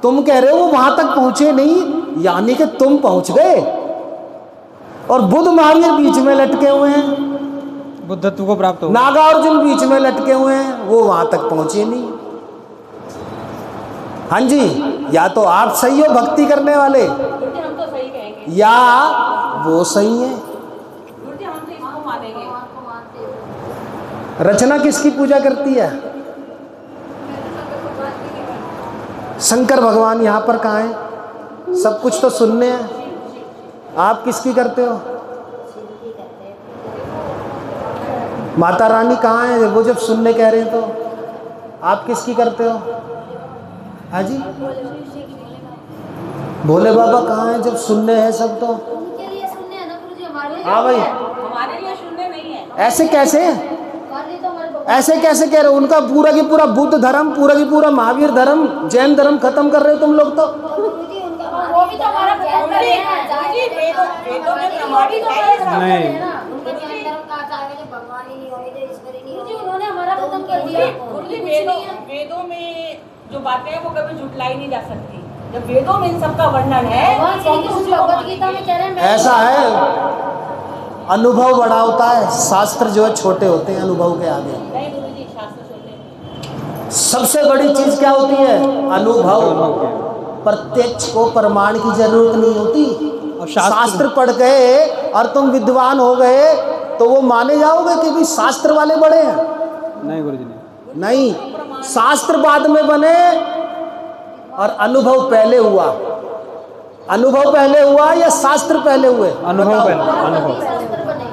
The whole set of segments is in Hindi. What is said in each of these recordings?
तुम कह रहे हो वो वहां तक पहुंचे नहीं, यानी कि तुम पहुंच गए और बुद्ध महावीर बीच में लटके हुए हैं, बुद्धत्व को प्राप्त हो। नागार्जुन बीच में लटके हुए हैं, वो वहां तक पहुंचे नहीं। हाँ जी, या तो आप सही हो भक्ति करने वाले, हम तो सही कहेंगे, या वो सही है। हम तो इसको मानेंगे। रचना किसकी पूजा करती है? शंकर भगवान। यहाँ पर कहाँ है? सब कुछ तो सुनने हैं। आप किसकी करते हो? माता रानी कहाँ है? वो जब सुनने कह रहे हैं तो आप किसकी करते हो? हाँ जी, भोले बाबा कहाँ है जब सुनने हैं सब? तो उनके लिए सुनने हैं ना गुरुजी, हमारे लिए हाँ भाई, हमारे लिए सुनने नहीं है। ऐसे कैसे? हमारे लिए तो हमारे भगवान। ऐसे कैसे कह रहे हो? उनका पूरा की पूरा बुद्ध धर्म, पूरा की पूरा महावीर धर्म, जैन धर्म खत्म कर रहे हो तुम लोग तो। गुरुजी उनका वो भी तो हमारा खत्म कर रहे हैं। वेदों में प्रमाणित है। नहीं। उनके धर्म का चाहे जो भगवान ही नहीं होंगे, जो ईश्वर ही नहीं होंगे, उन्होंने हमारा खत्म कर दिया। गुरुजी, वेदों में जो बातें हैं वो कभी झुटलाई नहीं जा सकती। जब वेदों में इन सबका वर्णन है, भगवान श्री कृष्ण भगवद गीता में कह रहे हैं ऐसा है, अनुभव बड़ा होता है, शास्त्र जो है छोटे होते हैं अनुभव के आगे। नहीं गुरुजी, शास्त्र छोटे नहीं। सबसे बड़ी चीज क्या होती है? अनुभव। प्रत्यक्ष को प्रमाण की जरूरत नहीं होती। और शास्त्र पढ़ गए और तुम विद्वान हो गए तो वो माने जाओगे कि भाई शास्त्र वाले बड़े हैं? नहीं गुरुजी नहीं, शास्त्र बाद में बने और अनुभव पहले हुआ। अनुभव पहले हुआ या शास्त्र पहले हुए? अनुभव बताओ। पहले, अनुभव। शास्त्र बने,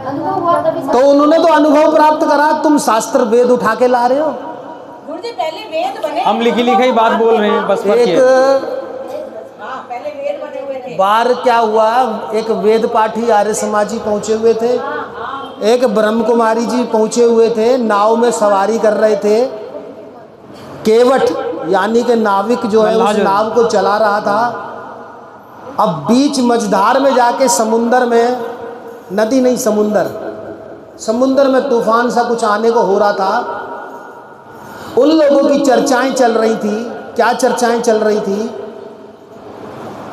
अनुभव हुआ तभी तो उन्होंने तो अनुभव प्राप्त करा, तुम शास्त्र वेद उठा के ला रहे हो। गुरुजी, पहले वेद बने। हम लिखी लिखी बात बोल रहे हैं, बस फर्क ये है। एक हाँ, पहले वेद बने हुए थे। बार क्या हुआ, एक वेद पाठी आर्य समाजी पहुंचे हुए थे, एक ब्रह्म कुमारी जी पहुंचे हुए थे, नाव में सवारी कर रहे थे। केवट यानी कि नाविक जो है उस नाव को चला रहा था। अब बीच मझधार में जाके समुंदर में, नदी नहीं समुंदर में तूफान सा कुछ आने को हो रहा था। उन लोगों की चर्चाएं चल रही थी। क्या चर्चाएं चल रही थी?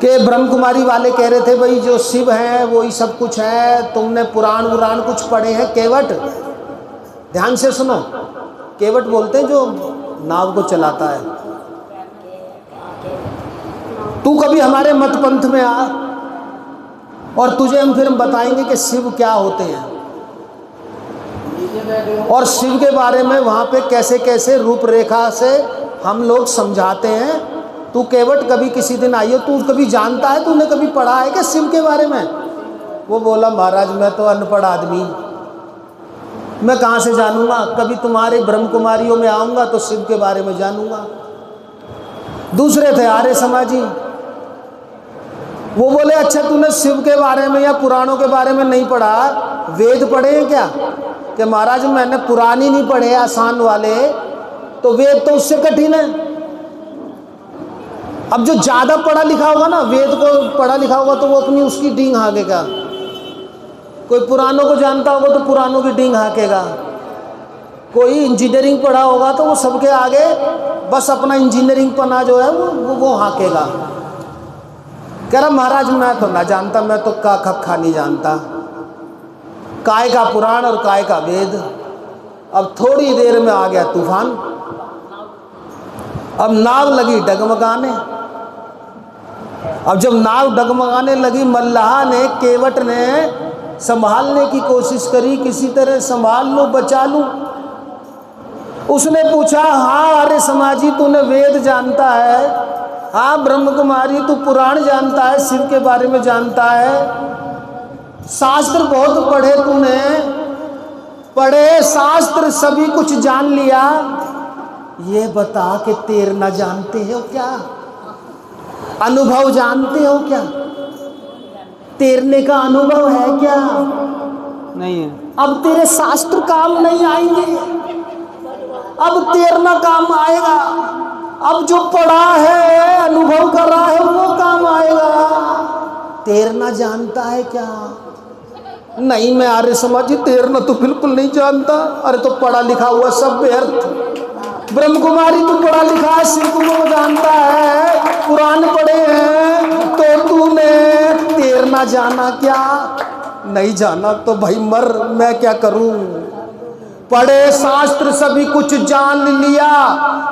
कि ब्रह्म कुमारी वाले कह रहे थे भाई जो शिव हैं वो ही सब कुछ है, तुमने पुराण उराण कुछ पढ़े हैं? केवट, ध्यान से सुनो, केवट बोलते हैं जो नाव को चलाता है। तू कभी हमारे मत पंथ में आ और तुझे हम फिर बताएंगे कि शिव क्या होते हैं और शिव के बारे में वहाँ पे कैसे कैसे रूपरेखा से हम लोग समझाते हैं। तू केवट कभी किसी दिन आइयो, तू कभी जानता है, तूने कभी पढ़ा है कि शिव के बारे में? वो बोला महाराज मैं तो अनपढ़ आदमी, मैं कहाँ से जानूंगा? कभी तुम्हारे ब्रह्म कुमारियों में आऊँगा तो शिव के बारे में जानूंगा। दूसरे थे आर्य समाजी, वो बोले अच्छा तूने शिव के बारे में या पुराणों के बारे में नहीं पढ़ा, वेद पढ़े हैं क्या? कि महाराज मैंने पुरानी नहीं पढ़े आसान वाले, तो वेद तो उससे कठिन है। अब जो ज़्यादा पढ़ा लिखा होगा ना, वेद को पढ़ा लिखा होगा तो वो अपनी उसकी डींग हाँकेगा। कोई पुराणों को जानता होगा तो पुराणों की डींग हाँकेगा। कोई इंजीनियरिंग पढ़ा होगा तो वो सबके आगे बस अपना इंजीनियरिंग पना जो है वो हाँकेगा। कह रहा महाराज मैं तो ना जानता, मैं तो का खा नहीं जानता, काय का पुराण और काय का वेद। अब थोड़ी देर में आ गया तूफान, अब नाव लगी डगमगाने। अब जब नाव डगमगाने लगी, मल्लाह ने, केवट ने संभालने की कोशिश करी, किसी तरह संभाल लो, बचा लूं। उसने पूछा हाँ आर्य समाजी तूने वेद जानता है? हाँ ब्रह्म कुमारी तू पुराण जानता है, शिव के बारे में जानता है, शास्त्र बहुत पढ़े तूने, पढ़े शास्त्र सभी कुछ जान लिया, ये बता कि तैरना जानते हो क्या? अनुभव जानते हो क्या? तैरने का अनुभव है क्या? नहीं है। अब तेरे शास्त्र काम नहीं आएंगे, अब तैरना काम आएगा। अब जो पढ़ा है, अनुभव कर रहा है, वो काम आएगा। तैरना जानता है क्या? नहीं मैं आर्य समाजी तैरना तो बिल्कुल नहीं जानता। अरे तो पढ़ा लिखा हुआ सब व्यर्थ। ब्रह्म कुमारी तू पढ़ा लिखा है, शिव को जानता ना जाना क्या, नहीं जाना तो भाई मर, मैं क्या करूं। पढ़े शास्त्र सभी कुछ जान लिया,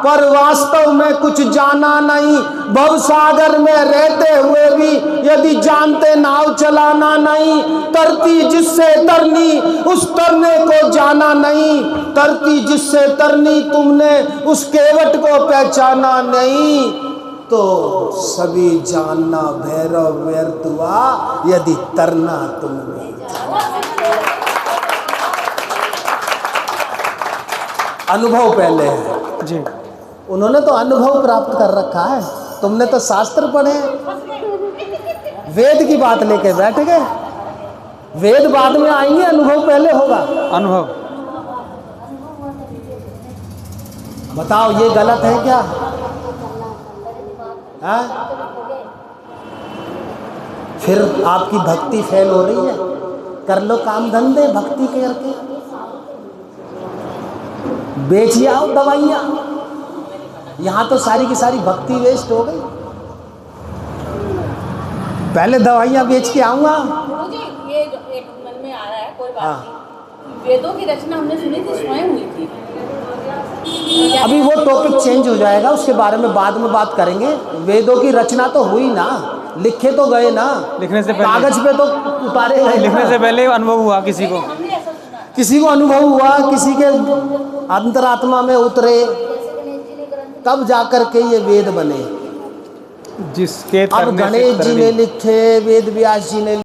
पर वास्तव में कुछ जाना नहीं। भव सागर में रहते हुए भी यदि जानते नाव चलाना नहीं। तरती जिससे तरनी उस तरने को जाना नहीं। तरती जिससे तरनी तुमने उस केवट को पहचाना नहीं। तो सभी जानना भैरव व्यर्थ हुआ यदि तरना तुमने। अनुभव पहले है जी। उन्होंने तो अनुभव प्राप्त कर रखा है, तुमने तो शास्त्र पढ़े, वेद की बात लेके बैठ गए। वेद बाद में आएंगे, अनुभव पहले होगा। अनुभव। बताओ ये गलत है क्या? हाँ? फिर आपकी भक्ति फेल हो रही है। कर लो काम धंधे भक्ति करके, बेच आओ दवाइयाँ। यहाँ तो सारी की सारी भक्ति वेस्ट हो गई। पहले दवाइयाँ बेच के आऊँगा। मुझे ये जो एक मन में आ रहा है, कोई बात नहीं। वेदों की रचना हमने सुनी थी, स्वयं हुई थी। अभी वो टॉपिक चेंज हो जाएगा, उसके बारे में बाद में बात करेंगे। वेदों की रचना तो हुई ना, लिखे तो गए ना, लिखने से पहले, कागज पे तो उतारे गए। लिखने से पहले अनुभव हुआ किसी को, हमने ऐसा सुना है। किसी को अनुभव हुआ, किसी के अंतरात्मा में उतरे, तब जाकर के ये वेद बने। जिसके अब तरने से गणेश जी तरने। ने लिखे, वेद व्यास जी ने